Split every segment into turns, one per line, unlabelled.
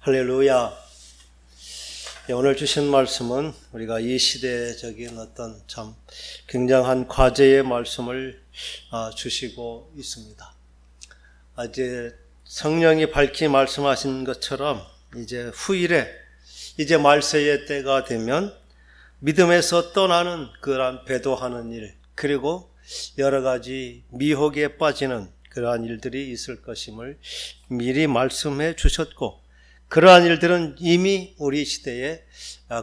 할렐루야. 오늘 주신 말씀은 우리가 이 시대적인 어떤 참 굉장한 과제의 말씀을 주시고 있습니다. 이제 성령이 밝히 말씀하신 것처럼 이제 후일에 이제 말세의 때가 되면 믿음에서 떠나는 그러한 배도하는 일, 그리고 여러 가지 미혹에 빠지는 그러한 일들이 있을 것임을 미리 말씀해 주셨고, 그러한 일들은 이미 우리 시대에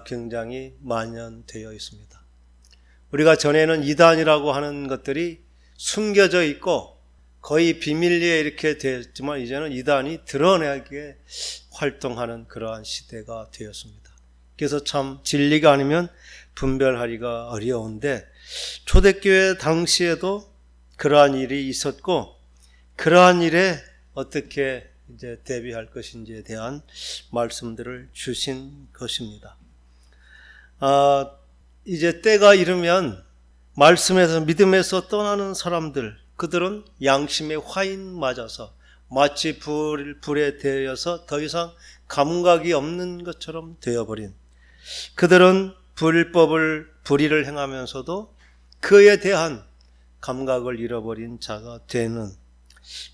굉장히 만연되어 있습니다. 우리가 전에는 이단이라고 하는 것들이 숨겨져 있고 거의 비밀리에 이렇게 되었지만, 이제는 이단이 드러나게 활동하는 그러한 시대가 되었습니다. 그래서 참 진리가 아니면 분별하기가 어려운데, 초대교회 당시에도 그러한 일이 있었고, 그러한 일에 어떻게 이제 대비할 것인지에 대한 말씀들을 주신 것입니다. 이제 때가 이르면 말씀에서 믿음에서 떠나는 사람들, 그들은 양심의 화인 맞아서 마치 불에 데여서 더 이상 감각이 없는 것처럼 되어버린, 그들은 불의를 행하면서도 그에 대한 감각을 잃어버린 자가 되는,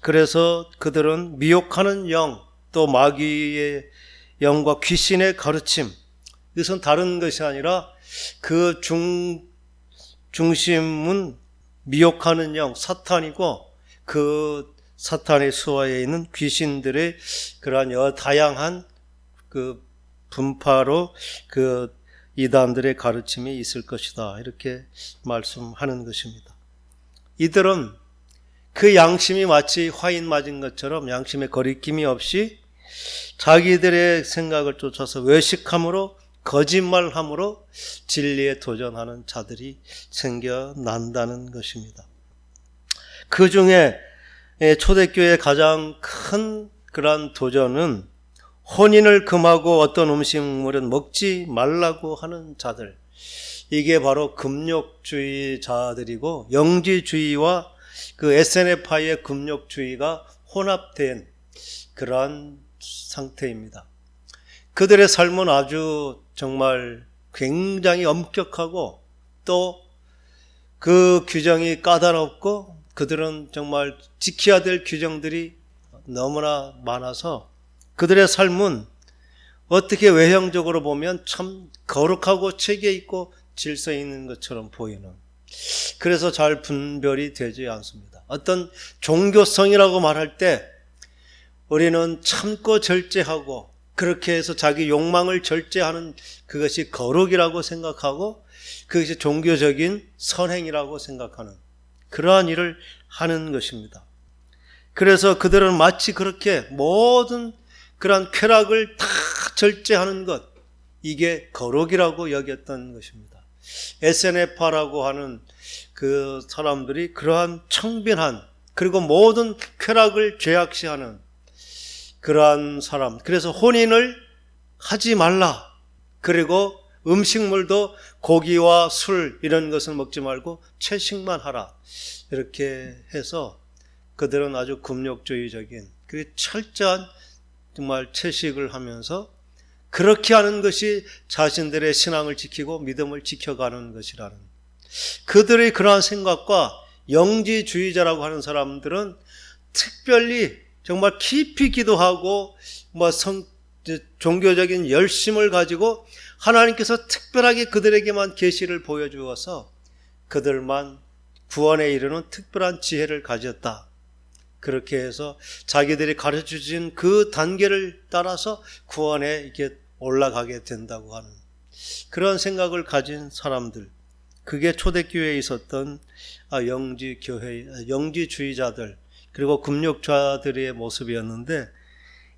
그래서 그들은 미혹하는 영, 또 마귀의 영과 귀신의 가르침, 이것은 다른 것이 아니라 그 중심은 미혹하는 영, 사탄이고, 그 사탄의 수하에 있는 귀신들의 그러한 다양한 그 분파로 그 이단들의 가르침이 있을 것이다, 이렇게 말씀하는 것입니다. 이들은 그 양심이 마치 화인 맞은 것처럼 양심의 거리낌이 없이 자기들의 생각을 쫓아서 외식함으로, 거짓말함으로 진리에 도전하는 자들이 생겨난다는 것입니다. 그 중에 초대교회의 가장 큰 그런 도전은 혼인을 금하고 어떤 음식물은 먹지 말라고 하는 자들, 이게 바로 금욕주의자들이고, 영지주의와 그 SNF파의 금욕주의가 혼합된 그러한 상태입니다. 그들의 삶은 아주 정말 굉장히 엄격하고, 또 그 규정이 까다롭고, 그들은 정말 지켜야 될 규정들이 너무나 많아서 그들의 삶은 어떻게 외형적으로 보면 참 거룩하고 체계 있고 질서 있는 것처럼 보이는, 그래서 잘 분별이 되지 않습니다. 어떤 종교성이라고 말할 때 우리는 참고 절제하고, 그렇게 해서 자기 욕망을 절제하는 그것이 거룩이라고 생각하고, 그것이 종교적인 선행이라고 생각하는 그러한 일을 하는 것입니다. 그래서 그들은 마치 그렇게 모든 그러한 쾌락을 다 절제하는 것, 이게 거룩이라고 여겼던 것입니다. SNF파라고 하는 그 사람들이 그러한 청빈한, 그리고 모든 쾌락을 죄악시하는 그러한 사람, 그래서 혼인을 하지 말라, 그리고 음식물도 고기와 술 이런 것을 먹지 말고 채식만 하라, 이렇게 해서 그들은 아주 금욕주의적인, 그리고 철저한 정말 채식을 하면서 그렇게 하는 것이 자신들의 신앙을 지키고 믿음을 지켜가는 것이라는, 그들의 그러한 생각과 영지주의자라고 하는 사람들은 특별히 정말 깊이 기도하고 종교적인 열심을 가지고 하나님께서 특별하게 그들에게만 계시를 보여주어서 그들만 구원에 이르는 특별한 지혜를 가졌다, 그렇게 해서 자기들이 가르쳐주신 그 단계를 따라서 구원에 이렇게 올라가게 된다고 하는 그런 생각을 가진 사람들, 그게 초대교회에 있었던 영지주의자들, 그리고 금욕자들의 모습이었는데,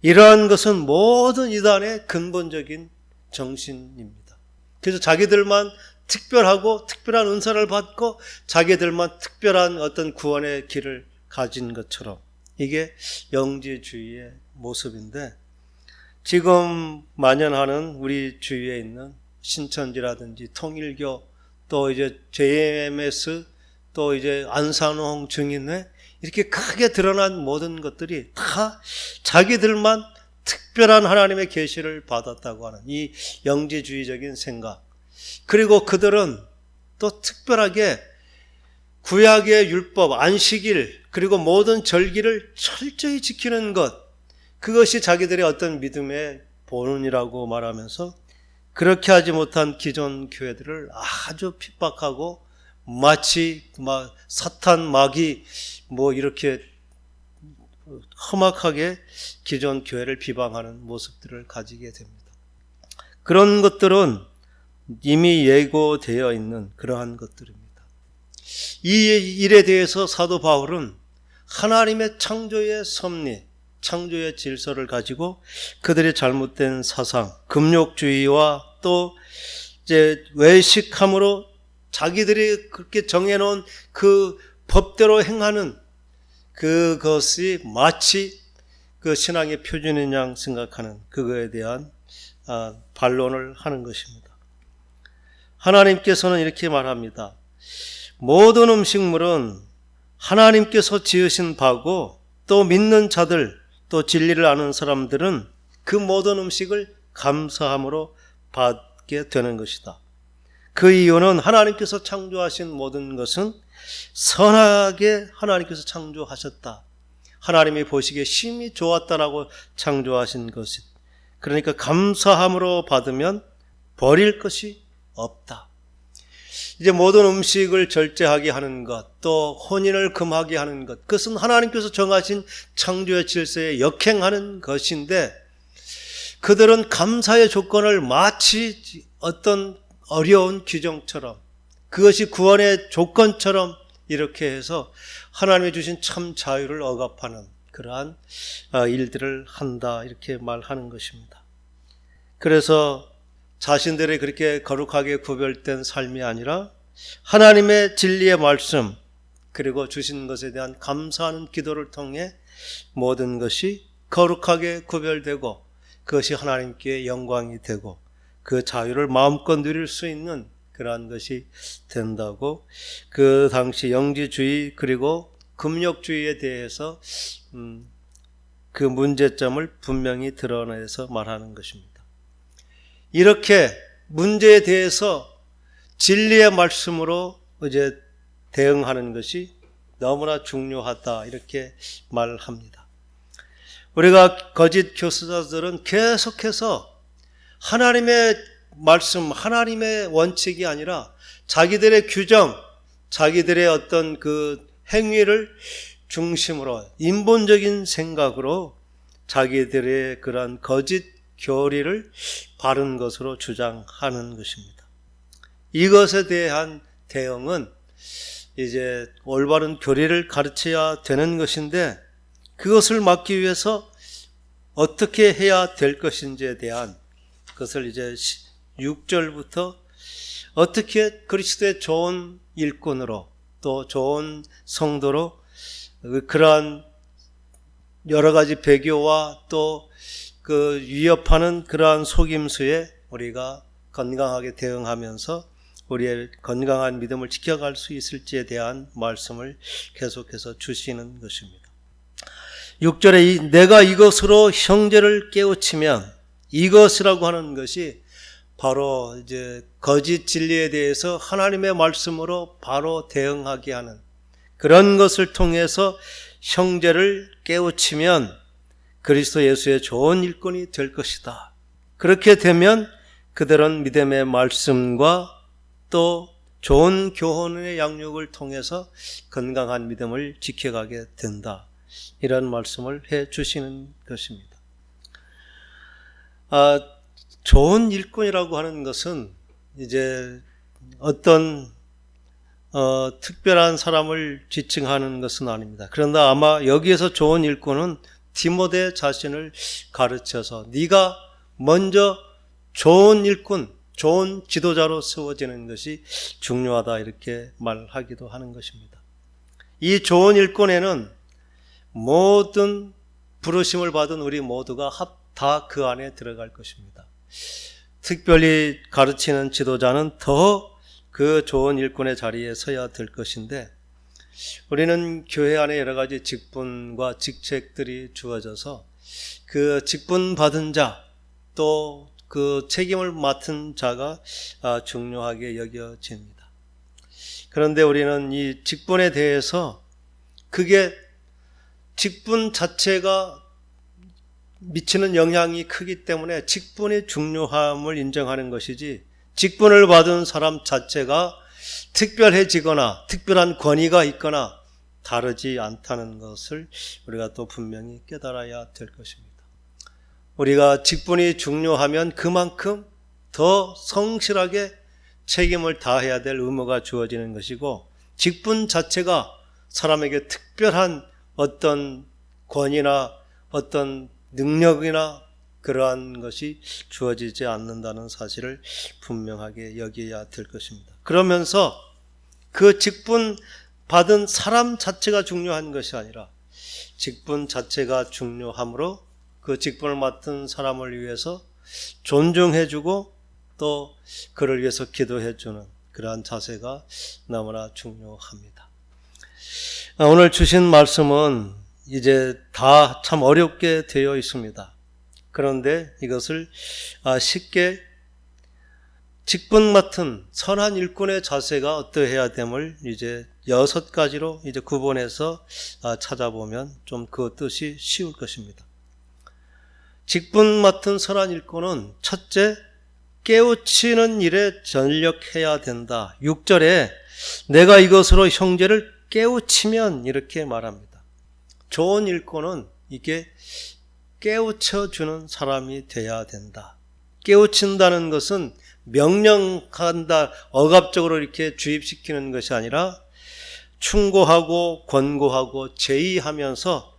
이러한 것은 모든 이단의 근본적인 정신입니다. 그래서 자기들만 특별하고 특별한 은사를 받고 자기들만 특별한 어떤 구원의 길을 가진 것처럼, 이게 영지주의의 모습인데, 지금 만연하는 우리 주위에 있는 신천지라든지 통일교, 또 이제 JMS, 또 이제 안산홍 증인회, 이렇게 크게 드러난 모든 것들이 다 자기들만 특별한 하나님의 계시를 받았다고 하는 이 영지주의적인 생각. 그리고 그들은 또 특별하게 구약의 율법, 안식일, 그리고 모든 절기를 철저히 지키는 것, 그것이 자기들의 어떤 믿음의 본원이라고 말하면서 그렇게 하지 못한 기존 교회들을 아주 핍박하고 마치 사탄, 마귀 이렇게 험악하게 기존 교회를 비방하는 모습들을 가지게 됩니다. 그런 것들은 이미 예고되어 있는 그러한 것들입니다. 이 일에 대해서 사도 바울은 하나님의 창조의 섭리, 창조의 질서를 가지고 그들의 잘못된 사상, 금욕주의와 또 이제 외식함으로 자기들이 그렇게 정해놓은 그 법대로 행하는 그것이 마치 그 신앙의 표준인 양 생각하는 그거에 대한 반론을 하는 것입니다. 하나님께서는 이렇게 말합니다. 모든 음식물은 하나님께서 지으신 바고 또 믿는 자들 또 진리를 아는 사람들은 그 모든 음식을 감사함으로 받게 되는 것이다. 그 이유는 하나님께서 창조하신 모든 것은 선하게 하나님께서 창조하셨다. 하나님이 보시기에 심히 좋았다라고 창조하신 것이, 그러니까 감사함으로 받으면 버릴 것이 없다. 이제 모든 음식을 절제하게 하는 것, 또 혼인을 금하게 하는 것, 그것은 하나님께서 정하신 창조의 질서에 역행하는 것인데 그들은 감사의 조건을 마치 어떤 어려운 규정처럼, 그것이 구원의 조건처럼 이렇게 해서 하나님이 주신 참 자유를 억압하는 그러한 일들을 한다, 이렇게 말하는 것입니다. 그래서 자신들이 그렇게 거룩하게 구별된 삶이 아니라 하나님의 진리의 말씀 그리고 주신 것에 대한 감사하는 기도를 통해 모든 것이 거룩하게 구별되고 그것이 하나님께 영광이 되고 그 자유를 마음껏 누릴 수 있는 그러한 것이 된다고 그 당시 영지주의 그리고 금욕주의에 대해서 그 문제점을 분명히 드러내서 말하는 것입니다. 이렇게 문제에 대해서 진리의 말씀으로 이제 대응하는 것이 너무나 중요하다, 이렇게 말합니다. 우리가 거짓 교사들은 계속해서 하나님의 말씀, 하나님의 원칙이 아니라 자기들의 규정, 자기들의 어떤 그 행위를 중심으로 인본적인 생각으로 자기들의 그런 거짓 교리를 바른 것으로 주장하는 것입니다. 이것에 대한 대응은 이제 올바른 교리를 가르쳐야 되는 것인데 그것을 막기 위해서 어떻게 해야 될 것인지에 대한 그것을 이제 6절부터 어떻게 그리스도의 좋은 일꾼으로 또 좋은 성도로 그러한 여러 가지 배교와 또 그 위협하는 그러한 속임수에 우리가 건강하게 대응하면서 우리의 건강한 믿음을 지켜갈 수 있을지에 대한 말씀을 계속해서 주시는 것입니다. 6절에 내가 이것으로 형제를 깨우치면, 이것이라고 하는 것이 바로 이제 거짓 진리에 대해서 하나님의 말씀으로 바로 대응하게 하는 그런 것을 통해서 형제를 깨우치면 그리스도 예수의 좋은 일꾼이 될 것이다. 그렇게 되면 그들은 믿음의 말씀과 또 좋은 교훈의 양육을 통해서 건강한 믿음을 지켜가게 된다. 이런 말씀을 해 주시는 것입니다. 좋은 일꾼이라고 하는 것은 이제 어떤 특별한 사람을 지칭하는 것은 아닙니다. 그런데 아마 여기에서 좋은 일꾼은 디모데 자신을 가르쳐서 네가 먼저 좋은 일꾼, 좋은 지도자로 세워지는 것이 중요하다, 이렇게 말하기도 하는 것입니다. 이 좋은 일꾼에는 모든 부르심을 받은 우리 모두가 다 그 안에 들어갈 것입니다. 특별히 가르치는 지도자는 더 그 좋은 일꾼의 자리에 서야 될 것인데 우리는 교회 안에 여러 가지 직분과 직책들이 주어져서 그 직분 받은 자, 또 그 책임을 맡은 자가 중요하게 여겨집니다. 그런데 우리는 이 직분에 대해서 그게 직분 자체가 미치는 영향이 크기 때문에 직분의 중요함을 인정하는 것이지, 직분을 받은 사람 자체가 특별해지거나 특별한 권위가 있거나 다르지 않다는 것을 우리가 또 분명히 깨달아야 될 것입니다. 우리가 직분이 중요하면 그만큼 더 성실하게 책임을 다해야 될 의무가 주어지는 것이고, 직분 자체가 사람에게 특별한 어떤 권위나 어떤 능력이나 그러한 것이 주어지지 않는다는 사실을 분명하게 여겨야 될 것입니다. 그러면서 그 직분 받은 사람 자체가 중요한 것이 아니라 직분 자체가 중요하므로 그 직분을 맡은 사람을 위해서 존중해주고 또 그를 위해서 기도해주는 그러한 자세가 너무나 중요합니다. 오늘 주신 말씀은 이제 다 참 어렵게 되어 있습니다. 그런데 이것을 쉽게 직분 맡은 선한 일꾼의 자세가 어떠해야 됨을 이제 6가지로 이제 구분해서 찾아보면 좀 그 뜻이 쉬울 것입니다. 직분 맡은 선한 일꾼은 첫째, 깨우치는 일에 전력해야 된다. 6절에 내가 이것으로 형제를 깨우치면 이렇게 말합니다. 좋은 일꾼은 이게 깨우쳐주는 사람이 돼야 된다. 깨우친다는 것은 명령한다, 억압적으로 이렇게 주입시키는 것이 아니라 충고하고 권고하고 제의하면서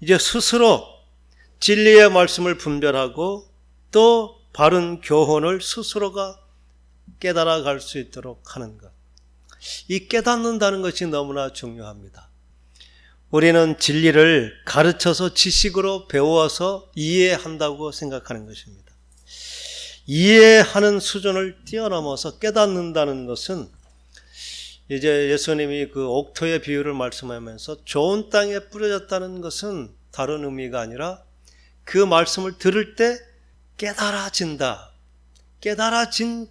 이제 스스로 진리의 말씀을 분별하고 또 바른 교훈을 스스로가 깨달아 갈 수 있도록 하는 것. 이 깨닫는다는 것이 너무나 중요합니다. 우리는 진리를 가르쳐서 지식으로 배워서 이해한다고 생각하는 것입니다. 이해하는 수준을 뛰어넘어서 깨닫는다는 것은 이제 예수님이 그 옥토의 비유를 말씀하면서 좋은 땅에 뿌려졌다는 것은 다른 의미가 아니라 그 말씀을 들을 때 깨달아진다. 깨달아진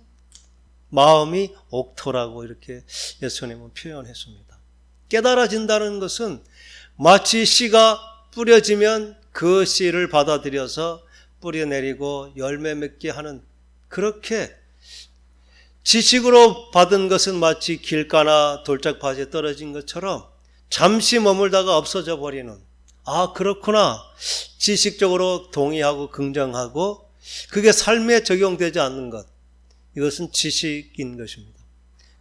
마음이 옥토라고 이렇게 예수님은 표현했습니다. 깨달아진다는 것은 마치 씨가 뿌려지면 그 씨를 받아들여서 뿌려내리고 열매 맺게 하는, 그렇게 지식으로 받은 것은 마치 길가나 돌짝밭에 떨어진 것처럼 잠시 머물다가 없어져 버리는, 그렇구나, 지식적으로 동의하고 긍정하고 그게 삶에 적용되지 않는 것, 이것은 지식인 것입니다.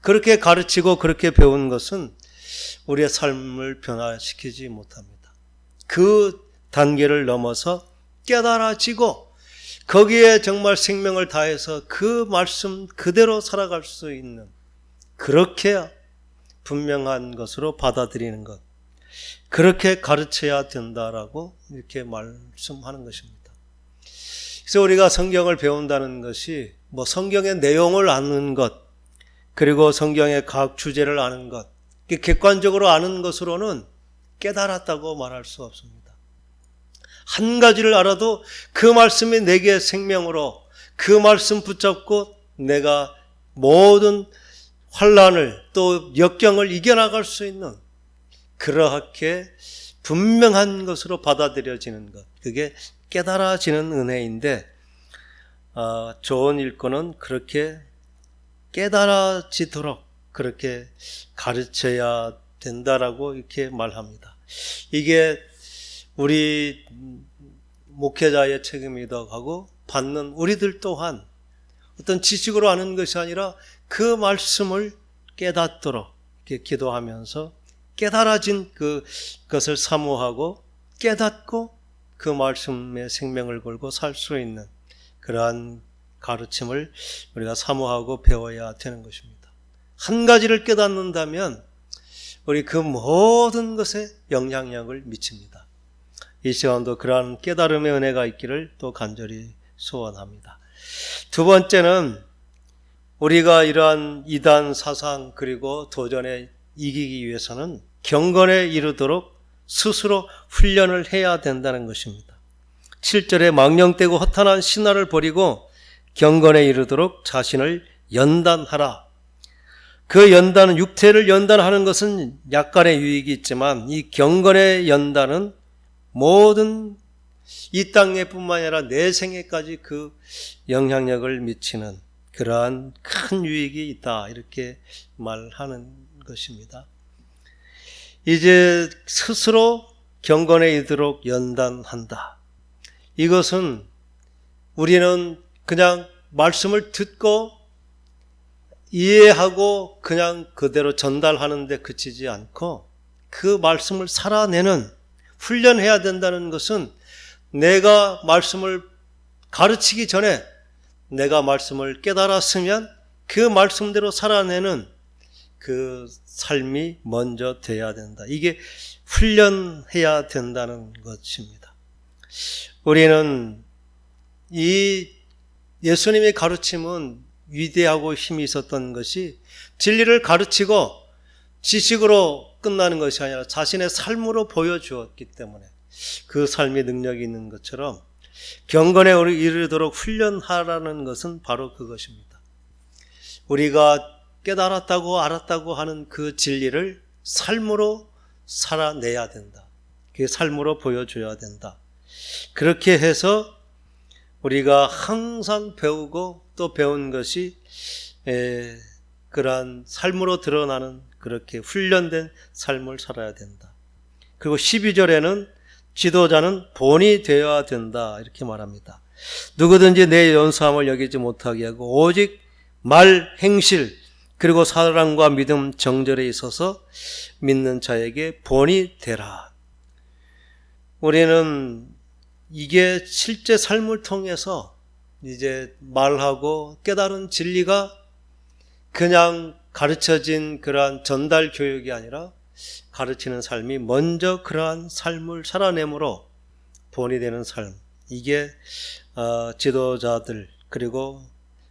그렇게 가르치고 그렇게 배운 것은 우리의 삶을 변화시키지 못합니다. 그 단계를 넘어서 깨달아지고 거기에 정말 생명을 다해서 그 말씀 그대로 살아갈 수 있는, 그렇게 분명한 것으로 받아들이는 것, 그렇게 가르쳐야 된다라고 이렇게 말씀하는 것입니다. 그래서 우리가 성경을 배운다는 것이 성경의 내용을 아는 것, 그리고 성경의 각 주제를 아는 것, 객관적으로 아는 것으로는 깨달았다고 말할 수 없습니다. 한 가지를 알아도 그 말씀이 내게 생명으로, 그 말씀 붙잡고 내가 모든 환난을 또 역경을 이겨나갈 수 있는, 그렇게 분명한 것으로 받아들여지는 것, 그게 깨달아지는 은혜인데, 좋은 일꾼은 그렇게 깨달아지도록 그렇게 가르쳐야 된다라고 이렇게 말합니다. 이게 우리 목회자의 책임이기도 하고, 받는 우리들 또한 어떤 지식으로 아는 것이 아니라 그 말씀을 깨닫도록 이렇게 기도하면서 깨달아진 그것을 사모하고 깨닫고 그 말씀에 생명을 걸고 살 수 있는 그러한 가르침을 우리가 사모하고 배워야 되는 것입니다. 한 가지를 깨닫는다면 우리 그 모든 것에 영향력을 미칩니다. 이 시간도 그러한 깨달음의 은혜가 있기를 또 간절히 소원합니다. 두 번째는 우리가 이러한 이단 사상 그리고 도전에 이기기 위해서는 경건에 이르도록 스스로 훈련을 해야 된다는 것입니다. 7절에 망령되고 허탄한 신화를 버리고 경건에 이르도록 자신을 연단하라. 그 연단은, 육체를 연단하는 것은 약간의 유익이 있지만 이 경건의 연단은 모든 이 땅에뿐만 아니라 내 생애까지 그 영향력을 미치는 그러한 큰 유익이 있다, 이렇게 말하는 것입니다. 이제 스스로 경건에 이르도록 연단한다. 이것은 우리는 그냥 말씀을 듣고 이해하고 그냥 그대로 전달하는 데 그치지 않고 그 말씀을 살아내는, 훈련해야 된다는 것은 내가 말씀을 가르치기 전에 내가 말씀을 깨달았으면 그 말씀대로 살아내는 그 삶이 먼저 돼야 된다. 이게 훈련해야 된다는 것입니다. 우리는 이 예수님의 가르침은 위대하고 힘이 있었던 것이 진리를 가르치고 지식으로 끝나는 것이 아니라 자신의 삶으로 보여주었기 때문에 그 삶의 능력이 있는 것처럼 경건에 이르도록 훈련하라는 것은 바로 그것입니다. 우리가 깨달았다고 알았다고 하는 그 진리를 삶으로 살아내야 된다. 그 삶으로 보여줘야 된다. 그렇게 해서 우리가 항상 배우고 또 배운 것이 그러한 삶으로 드러나는, 그렇게 훈련된 삶을 살아야 된다. 그리고 12절에는 지도자는 본이 되어야 된다, 이렇게 말합니다. 누구든지 내 연수함을 여기지 못하게 하고 오직 말, 행실, 그리고 사랑과 믿음, 정절에 있어서 믿는 자에게 본이 되라. 우리는 이게 실제 삶을 통해서 이제 말하고 깨달은 진리가 그냥 가르쳐진 그러한 전달 교육이 아니라 가르치는 삶이 먼저 그러한 삶을 살아내므로 본이 되는 삶, 이게 지도자들 그리고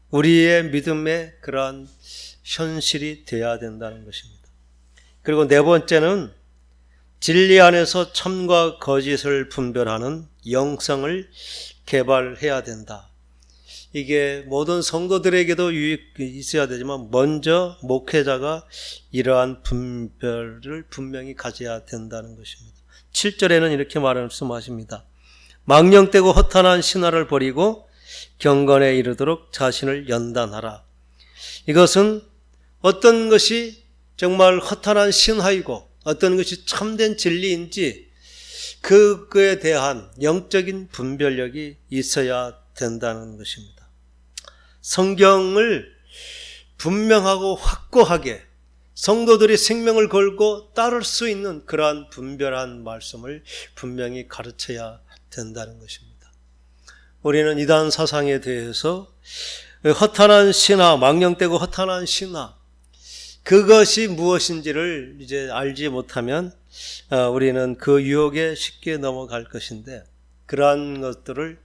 우리의 믿음의 그러한 현실이 되어야 된다는 것입니다. 그리고 네 번째는 진리 안에서 참과 거짓을 분별하는 영성을 개발해야 된다. 이게 모든 성도들에게도 유익이 있어야 되지만 먼저 목회자가 이러한 분별을 분명히 가져야 된다는 것입니다. 7절에는 이렇게 말씀하십니다. 망령되고 허탄한 신화를 버리고 경건에 이르도록 자신을 연단하라. 이것은 어떤 것이 정말 허탄한 신화이고 어떤 것이 참된 진리인지 그거에 대한 영적인 분별력이 있어야 된다는 것입니다. 성경을 분명하고 확고하게 성도들이 생명을 걸고 따를 수 있는 그러한 분별한 말씀을 분명히 가르쳐야 된다는 것입니다. 우리는 이단 사상에 대해서 허탄한 신화, 망령되고 허탄한 신화, 그것이 무엇인지를 이제 알지 못하면 우리는 그 유혹에 쉽게 넘어갈 것인데, 그러한 것들을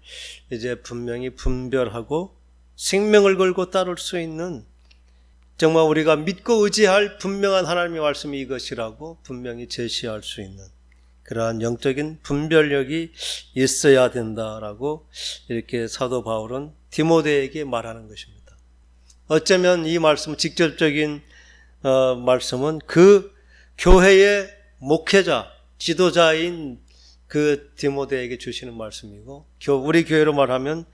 이제 분명히 분별하고 생명을 걸고 따를 수 있는, 정말 우리가 믿고 의지할 분명한 하나님의 말씀이 이것이라고 분명히 제시할 수 있는 그러한 영적인 분별력이 있어야 된다라고 이렇게 사도 바울은 디모데에게 말하는 것입니다. 어쩌면 이 말씀, 직접적인 말씀은 그 교회의 목회자, 지도자인 그 디모데에게 주시는 말씀이고, 우리 교회로 말하면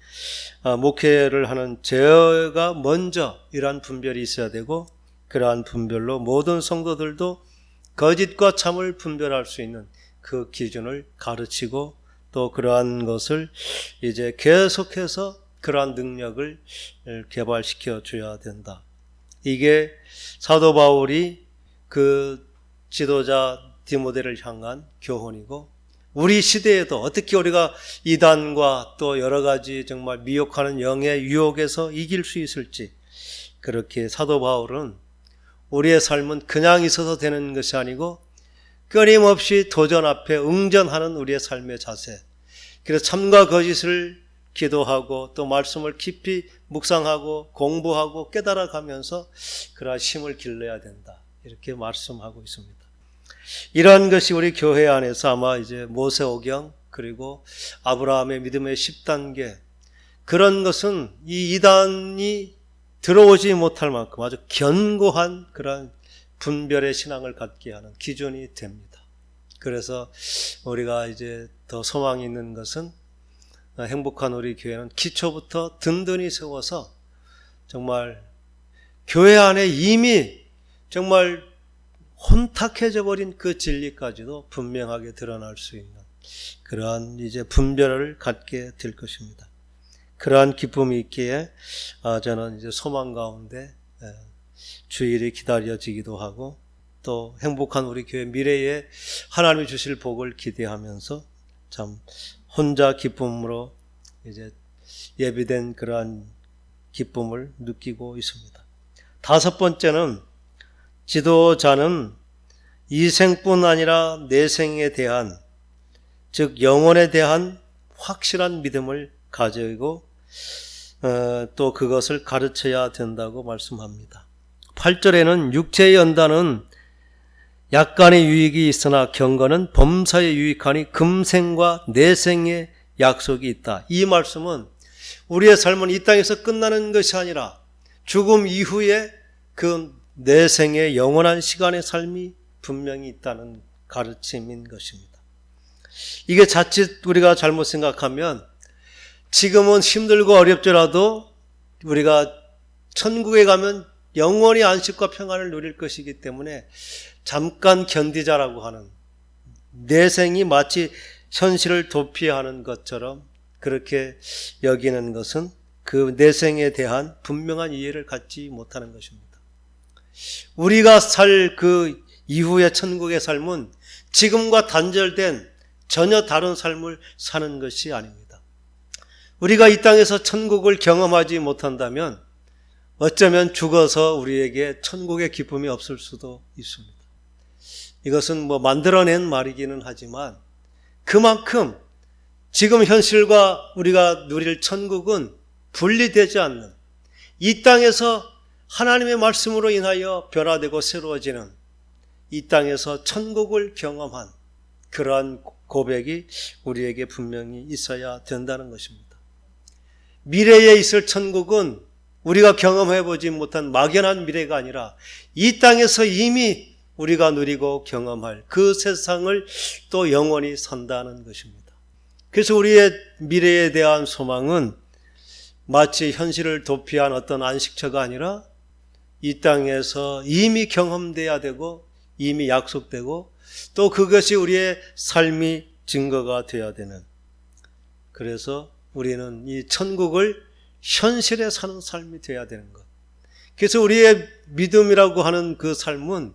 목회를 하는 제가 먼저 이러한 분별이 있어야 되고, 그러한 분별로 모든 성도들도 거짓과 참을 분별할 수 있는 그 기준을 가르치고 또 그러한 것을 이제 계속해서 그러한 능력을 개발시켜 줘야 된다. 이게 사도 바울이 그 지도자 디모데를 향한 교훈이고, 우리 시대에도 어떻게 우리가 이단과 또 여러 가지 정말 미혹하는 영의 유혹에서 이길 수 있을지, 그렇게 사도 바울은 우리의 삶은 그냥 있어서 되는 것이 아니고 끊임없이 도전 앞에 응전하는 우리의 삶의 자세, 그래서 참과 거짓을 기도하고 또 말씀을 깊이 묵상하고 공부하고 깨달아가면서 그러한 힘을 길러야 된다, 이렇게 말씀하고 있습니다. 이러한 것이 우리 교회 안에서 아마 이제 모세오경 그리고 아브라함의 믿음의 10단계 그런 것은 이 이단이 들어오지 못할 만큼 아주 견고한 그런 분별의 신앙을 갖게 하는 기준이 됩니다. 그래서 우리가 이제 더 소망이 있는 것은 행복한 우리 교회는 기초부터 든든히 세워서 정말 교회 안에 이미 정말 혼탁해져 버린 그 진리까지도 분명하게 드러날 수 있는 그러한 이제 분별을 갖게 될 것입니다. 그러한 기쁨이 있기에 저는 이제 소망 가운데 주일이 기다려지기도 하고 또 행복한 우리 교회 미래에 하나님이 주실 복을 기대하면서 참 혼자 기쁨으로 이제 예비된 그러한 기쁨을 느끼고 있습니다. 다섯 번째는 지도자는 이 생뿐 아니라 내생에 대한 즉 영혼에 대한 확실한 믿음을 가지고 또 그것을 가르쳐야 된다고 말씀합니다. 8절에는 육체의 연단은 약간의 유익이 있으나 경건은 범사에 유익하니 금생과 내생의 약속이 있다. 이 말씀은 우리의 삶은 이 땅에서 끝나는 것이 아니라 죽음 이후에 그 내생의 영원한 시간의 삶이 분명히 있다는 가르침인 것입니다. 이게 자칫 우리가 잘못 생각하면 지금은 힘들고 어렵더라도 우리가 천국에 가면 영원히 안식과 평안을 누릴 것이기 때문에 잠깐 견디자라고 하는 내생이 마치 현실을 도피하는 것처럼 그렇게 여기는 것은 그 내생에 대한 분명한 이해를 갖지 못하는 것입니다. 우리가 살 그 이후의 천국의 삶은 지금과 단절된 전혀 다른 삶을 사는 것이 아닙니다. 우리가 이 땅에서 천국을 경험하지 못한다면 어쩌면 죽어서 우리에게 천국의 기쁨이 없을 수도 있습니다. 이것은 만들어낸 말이기는 하지만 그만큼 지금 현실과 우리가 누릴 천국은 분리되지 않는 이 땅에서 하나님의 말씀으로 인하여 변화되고 새로워지는 이 땅에서 천국을 경험한 그러한 고백이 우리에게 분명히 있어야 된다는 것입니다. 미래에 있을 천국은 우리가 경험해보지 못한 막연한 미래가 아니라 이 땅에서 이미 우리가 누리고 경험할 그 세상을 또 영원히 산다는 것입니다. 그래서 우리의 미래에 대한 소망은 마치 현실을 도피한 어떤 안식처가 아니라 이 땅에서 이미 경험돼야 되고 이미 약속되고 또 그것이 우리의 삶이 증거가 되어야 되는, 그래서 우리는 이 천국을 현실에 사는 삶이 되어야 되는 것. 그래서 우리의 믿음이라고 하는 그 삶은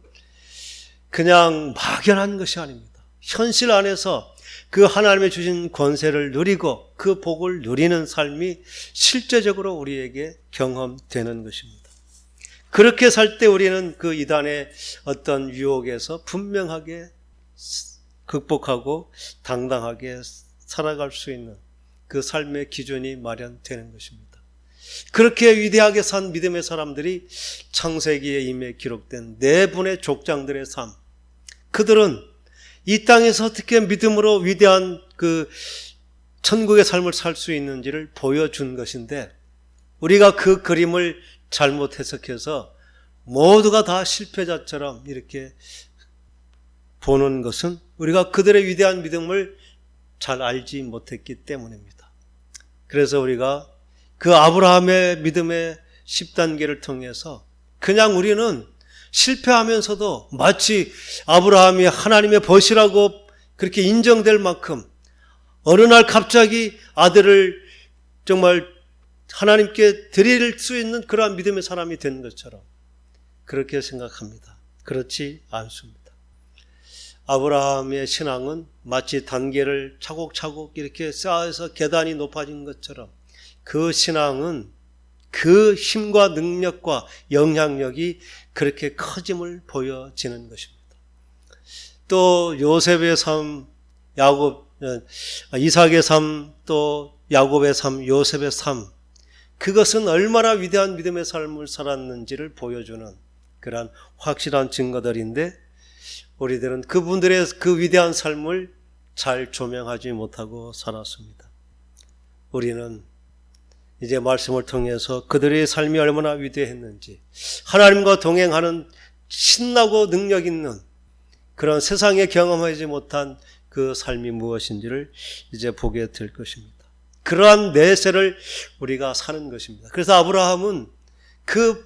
그냥 막연한 것이 아닙니다. 현실 안에서 그 하나님의 주신 권세를 누리고 그 복을 누리는 삶이 실제적으로 우리에게 경험되는 것입니다. 그렇게 살 때 우리는 그 이단의 어떤 유혹에서 분명하게 극복하고 당당하게 살아갈 수 있는 그 삶의 기준이 마련되는 것입니다. 그렇게 위대하게 산 믿음의 사람들이 창세기에 이미 기록된 네 분의 족장들의 삶, 그들은 이 땅에서 어떻게 믿음으로 위대한 그 천국의 삶을 살 수 있는지를 보여준 것인데, 우리가 그 그림을 잘못 해석해서 모두가 다 실패자처럼 이렇게 보는 것은 우리가 그들의 위대한 믿음을 잘 알지 못했기 때문입니다. 그래서 우리가 그 아브라함의 믿음의 10단계를 통해서 그냥 우리는 실패하면서도 마치 아브라함이 하나님의 벗이라고 그렇게 인정될 만큼 어느 날 갑자기 아들을 정말 하나님께 드릴 수 있는 그러한 믿음의 사람이 된 것처럼 그렇게 생각합니다. 그렇지 않습니다. 아브라함의 신앙은 마치 단계를 차곡차곡 이렇게 쌓아서 계단이 높아진 것처럼 그 신앙은 그 힘과 능력과 영향력이 그렇게 커짐을 보여지는 것입니다. 또 요셉의 삶, 이삭의 삶, 또 야곱의 삶, 요셉의 삶, 그것은 얼마나 위대한 믿음의 삶을 살았는지를 보여주는 그러한 확실한 증거들인데, 우리들은 그분들의 그 위대한 삶을 잘 조명하지 못하고 살았습니다. 우리는 이제 말씀을 통해서 그들의 삶이 얼마나 위대했는지, 하나님과 동행하는 신나고 능력 있는 그런 세상에 경험하지 못한 그 삶이 무엇인지를 이제 보게 될 것입니다. 그러한 내세를 우리가 사는 것입니다. 그래서 아브라함은 그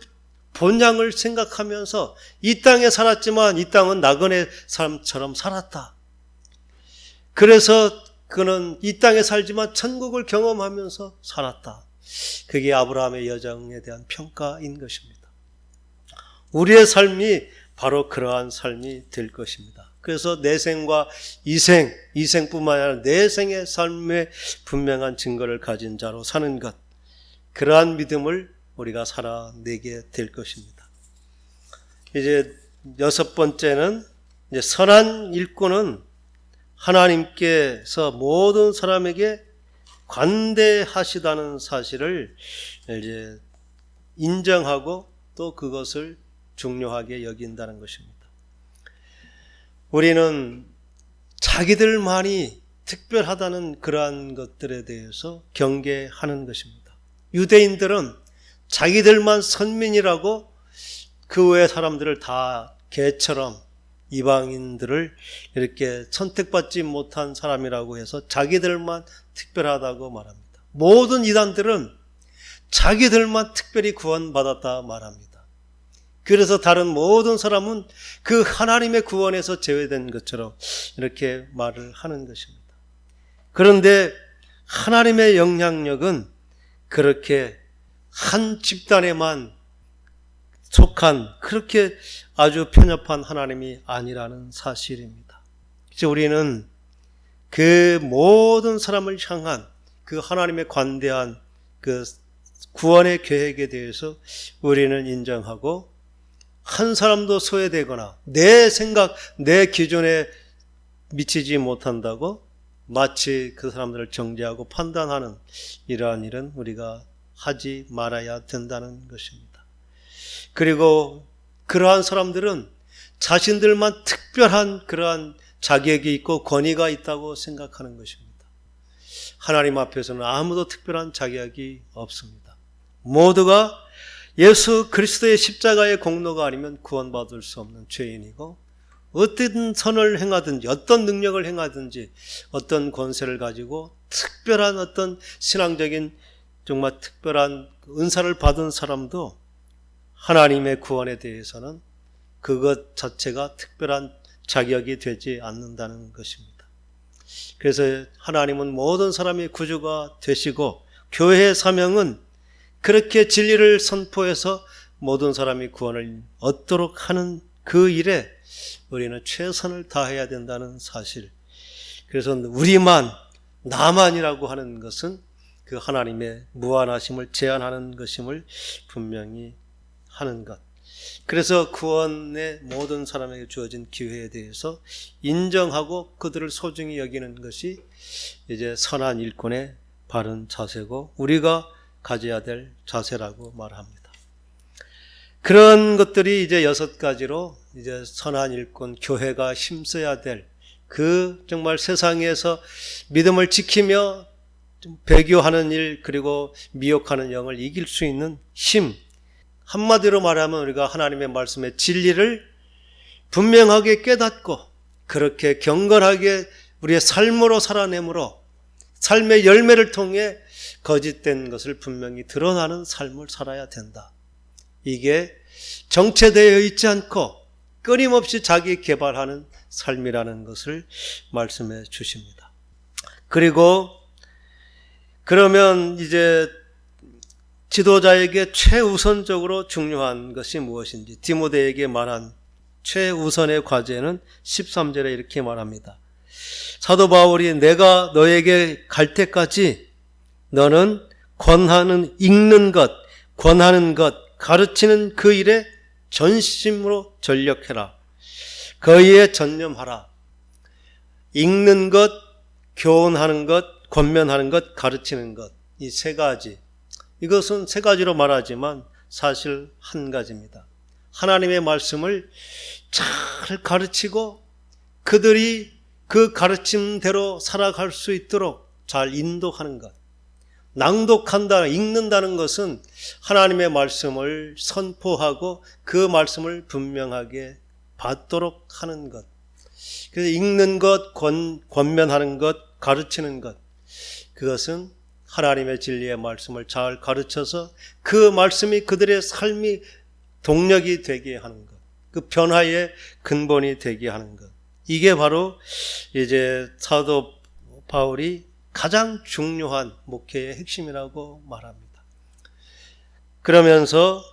본향을 생각하면서 이 땅에 살았지만 이 땅은 나그네 사람처럼 살았다. 그래서 그는 이 땅에 살지만 천국을 경험하면서 살았다. 그게 아브라함의 여정에 대한 평가인 것입니다. 우리의 삶이 바로 그러한 삶이 될 것입니다. 그래서 내생과 이생뿐만 아니라 내생의 삶의 분명한 증거를 가진 자로 사는 것, 그러한 믿음을 우리가 살아내게 될 것입니다. 이제 여섯 번째는 이제 선한 일꾼은 하나님께서 모든 사람에게 관대하시다는 사실을 이제 인정하고 또 그것을 중요하게 여긴다는 것입니다. 우리는 자기들만이 특별하다는 그러한 것들에 대해서 경계하는 것입니다. 유대인들은 자기들만 선민이라고 그 외의 사람들을 다 개처럼 이방인들을 이렇게 선택받지 못한 사람이라고 해서 자기들만 특별하다고 말합니다. 모든 이단들은 자기들만 특별히 구원받았다 말합니다. 그래서 다른 모든 사람은 그 하나님의 구원에서 제외된 것처럼 이렇게 말을 하는 것입니다. 그런데 하나님의 영향력은 그렇게 한 집단에만 속한 그렇게 아주 편협한 하나님이 아니라는 사실입니다. 그래서 우리는 그 모든 사람을 향한 그 하나님의 관대한 그 구원의 계획에 대해서 우리는 인정하고 한 사람도 소외되거나 내 생각, 내 기준에 미치지 못한다고 마치 그 사람들을 정죄하고 판단하는 이러한 일은 우리가 하지 말아야 된다는 것입니다. 그리고 그러한 사람들은 자신들만 특별한 그러한 자격이 있고 권위가 있다고 생각하는 것입니다. 하나님 앞에서는 아무도 특별한 자격이 없습니다. 모두가 예수 그리스도의 십자가의 공로가 아니면 구원받을 수 없는 죄인이고, 어떤 선을 행하든지 어떤 능력을 행하든지 어떤 권세를 가지고 특별한 어떤 신앙적인 정말 특별한 은사를 받은 사람도 하나님의 구원에 대해서는 그것 자체가 특별한 자격이 되지 않는다는 것입니다. 그래서 하나님은 모든 사람이 구주가 되시고 교회의 사명은 그렇게 진리를 선포해서 모든 사람이 구원을 얻도록 하는 그 일에 우리는 최선을 다해야 된다는 사실. 그래서 우리만, 나만이라고 하는 것은 그 하나님의 무한하심을 제한하는 것임을 분명히 하는 것. 그래서 구원의 모든 사람에게 주어진 기회에 대해서 인정하고 그들을 소중히 여기는 것이 이제 선한 일꾼의 바른 자세고 우리가 가져야 될 자세라고 말합니다. 그런 것들이 이제 6가지로 이제 선한 일꾼, 교회가 힘써야 될 그 정말 세상에서 믿음을 지키며 배교하는 일, 그리고 미혹하는 영을 이길 수 있는 힘. 한마디로 말하면 우리가 하나님의 말씀의 진리를 분명하게 깨닫고 그렇게 경건하게 우리의 삶으로 살아내므로 삶의 열매를 통해 거짓된 것을 분명히 드러나는 삶을 살아야 된다. 이게 정체되어 있지 않고 끊임없이 자기 개발하는 삶이라는 것을 말씀해 주십니다. 그리고 그러면 이제 지도자에게 최우선적으로 중요한 것이 무엇인지 디모데에게 말한 최우선의 과제는 13절에 이렇게 말합니다. 사도 바울이 내가 너에게 갈 때까지 너는 권하는 읽는 것, 권하는 것, 가르치는 그 일에 전심으로 전력해라. 거기에 전념하라. 읽는 것, 교훈하는 것, 권면하는 것, 가르치는 것. 이 3가지. 이것은 3가지로 말하지만 사실 한 가지입니다. 하나님의 말씀을 잘 가르치고 그들이 그 가르침대로 살아갈 수 있도록 잘 인도하는 것. 낭독한다, 읽는다는 것은 하나님의 말씀을 선포하고 그 말씀을 분명하게 받도록 하는 것. 그래서 읽는 것, 권면하는 것, 가르치는 것. 그것은 하나님의 진리의 말씀을 잘 가르쳐서 그 말씀이 그들의 삶이 동력이 되게 하는 것. 그 변화의 근본이 되게 하는 것. 이게 바로 이제 사도 바울이 가장 중요한 목회의 핵심이라고 말합니다. 그러면서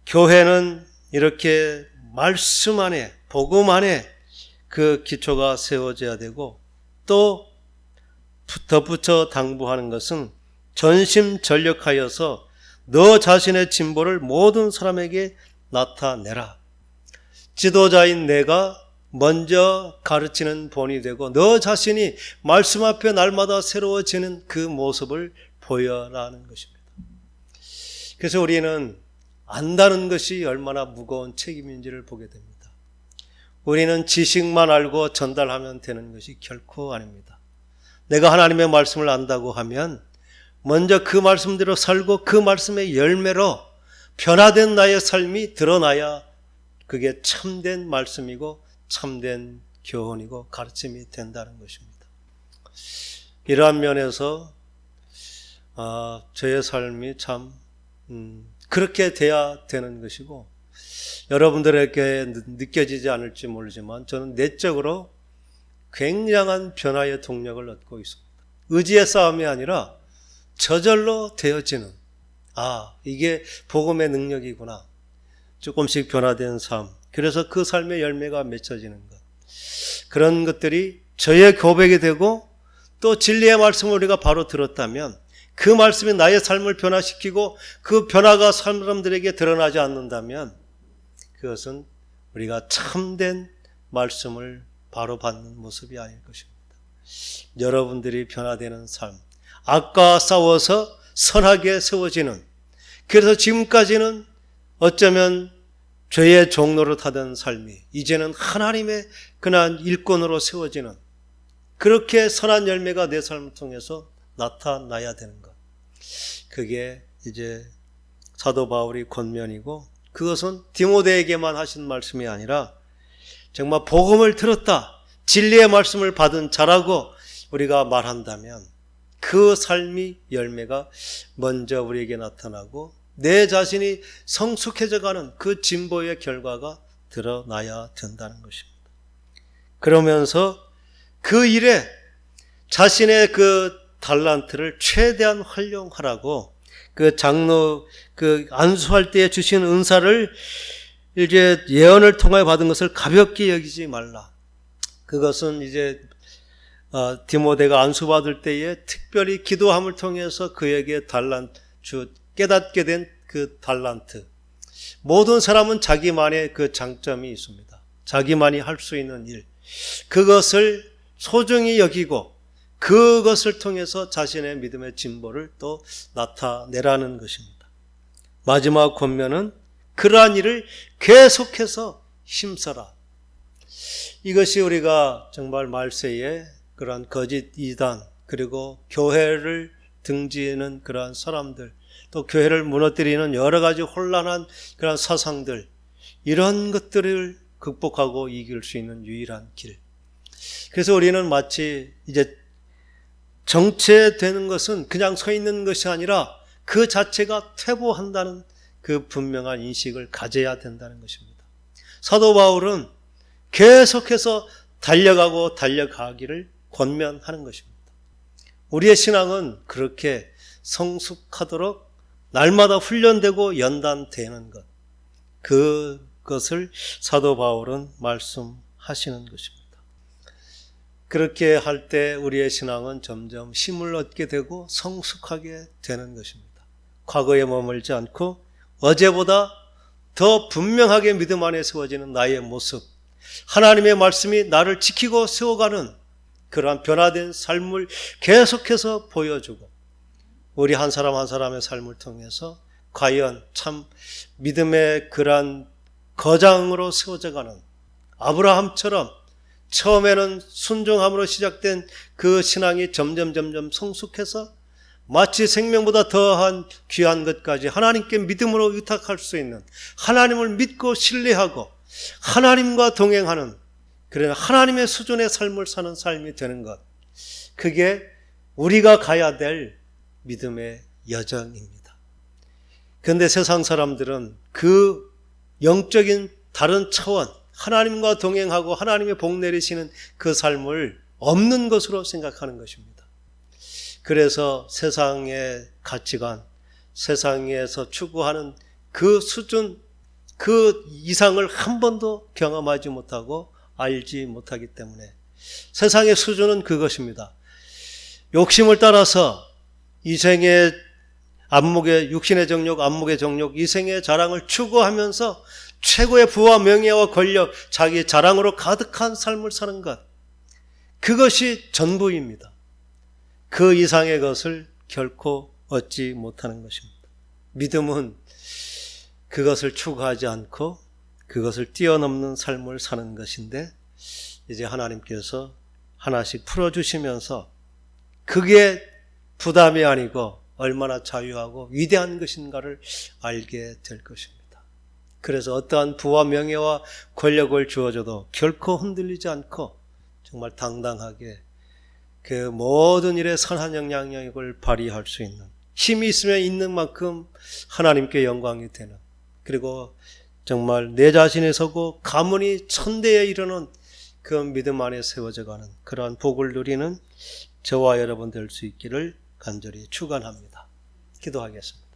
교회는 이렇게 말씀 안에, 복음 안에 그 기초가 세워져야 되고 또 덧붙여 당부하는 것은 전심전력하여서 너 자신의 진보를 모든 사람에게 나타내라. 지도자인 내가 먼저 가르치는 본이 되고 너 자신이 말씀 앞에 날마다 새로워지는 그 모습을 보여라는 것입니다. 그래서 우리는 안다는 것이 얼마나 무거운 책임인지를 보게 됩니다. 우리는 지식만 알고 전달하면 되는 것이 결코 아닙니다. 내가 하나님의 말씀을 안다고 하면 먼저 그 말씀대로 살고 그 말씀의 열매로 변화된 나의 삶이 드러나야 그게 참된 말씀이고 참된 교훈이고 가르침이 된다는 것입니다. 이러한 면에서 저의 삶이 참 그렇게 돼야 되는 것이고 여러분들에게 느껴지지 않을지 모르지만 저는 내적으로 굉장한 변화의 동력을 얻고 있습니다. 의지의 싸움이 아니라 저절로 되어지는 이게 복음의 능력이구나. 조금씩 변화된 삶. 그래서 그 삶의 열매가 맺혀지는 것. 그런 것들이 저의 고백이 되고 또 진리의 말씀을 우리가 바로 들었다면 그 말씀이 나의 삶을 변화시키고 그 변화가 사람들에게 드러나지 않는다면 그것은 우리가 참된 말씀을 바로 받는 모습이 아닐 것입니다. 여러분들이 변화되는 삶. 악과 싸워서 선하게 세워지는 그래서 지금까지는 어쩌면 죄의 종로로 타던 삶이 이제는 하나님의 그냥 일꾼으로 세워지는 그렇게 선한 열매가 내 삶을 통해서 나타나야 되는 것. 그게 이제 사도 바울이 권면이고 그것은 디모데에게만 하신 말씀이 아니라 정말 복음을 들었다. 진리의 말씀을 받은 자라고 우리가 말한다면 그 삶이 열매가 먼저 우리에게 나타나고 내 자신이 성숙해져가는 그 진보의 결과가 드러나야 된다는 것입니다. 그러면서 그 일에 자신의 그 달란트를 최대한 활용하라고 그 장로 그 안수할 때 주신 은사를 이제 예언을 통하여 받은 것을 가볍게 여기지 말라. 그것은 이제 디모데가 안수받을 때에 특별히 기도함을 통해서 그에게 깨닫게 된 그 달란트. 모든 사람은 자기만의 그 장점이 있습니다. 자기만이 할 수 있는 일. 그것을 소중히 여기고 그것을 통해서 자신의 믿음의 진보를 또 나타내라는 것입니다. 마지막 권면은 그러한 일을 계속해서 힘써라. 이것이 우리가 정말 말세에 그러한 거짓 이단 그리고 교회를 등지는 그러한 사람들 또 교회를 무너뜨리는 여러 가지 혼란한 그런 사상들 이런 것들을 극복하고 이길 수 있는 유일한 길. 그래서 우리는 마치 이제 정체되는 것은 그냥 서 있는 것이 아니라 그 자체가 퇴보한다는 그 분명한 인식을 가져야 된다는 것입니다. 사도 바울은 계속해서 달려가고 달려가기를 권면하는 것입니다. 우리의 신앙은 그렇게 성숙하도록 날마다 훈련되고 연단되는 것. 그것을 사도 바울은 말씀하시는 것입니다. 그렇게 할 때 우리의 신앙은 점점 힘을 얻게 되고 성숙하게 되는 것입니다. 과거에 머물지 않고 어제보다 더 분명하게 믿음 안에 세워지는 나의 모습, 하나님의 말씀이 나를 지키고 세워가는 그러한 변화된 삶을 계속해서 보여주고 우리 한 사람 한 사람의 삶을 통해서 과연 참 믿음의 그러한 거장으로 세워져가는 아브라함처럼 처음에는 순종함으로 시작된 그 신앙이 점점 성숙해서 마치 생명보다 더한 귀한 것까지 하나님께 믿음으로 의탁할 수 있는, 하나님을 믿고 신뢰하고 하나님과 동행하는 그런 하나님의 수준의 삶을 사는 삶이 되는 것, 그게 우리가 가야 될 믿음의 여정입니다. 그런데 세상 사람들은 그 영적인 다른 차원, 하나님과 동행하고 하나님의 복 내리시는 그 삶을 없는 것으로 생각하는 것입니다. 그래서 세상의 가치관, 세상에서 추구하는 그 수준, 그 이상을 한 번도 경험하지 못하고 알지 못하기 때문에 세상의 수준은 그것입니다. 욕심을 따라서 이생의 안목의, 육신의 정욕, 안목의 정욕, 이생의 자랑을 추구하면서 최고의 부와 명예와 권력, 자기 자랑으로 가득한 삶을 사는 것, 그것이 전부입니다. 그 이상의 것을 결코 얻지 못하는 것입니다. 믿음은 그것을 추구하지 않고 그것을 뛰어넘는 삶을 사는 것인데, 이제 하나님께서 하나씩 풀어주시면서 그게 부담이 아니고 얼마나 자유하고 위대한 것인가를 알게 될 것입니다. 그래서 어떠한 부와 명예와 권력을 주어져도 결코 흔들리지 않고 정말 당당하게 그 모든 일에 선한 영향력을 발휘할 수 있는, 힘이 있으면 있는 만큼 하나님께 영광이 되는, 그리고 정말 내 자신에 서고 가문이 천대에 이르는 그 믿음 안에 세워져가는 그러한 복을 누리는 저와 여러분 될 수 있기를 간절히 축원합니다. 기도하겠습니다.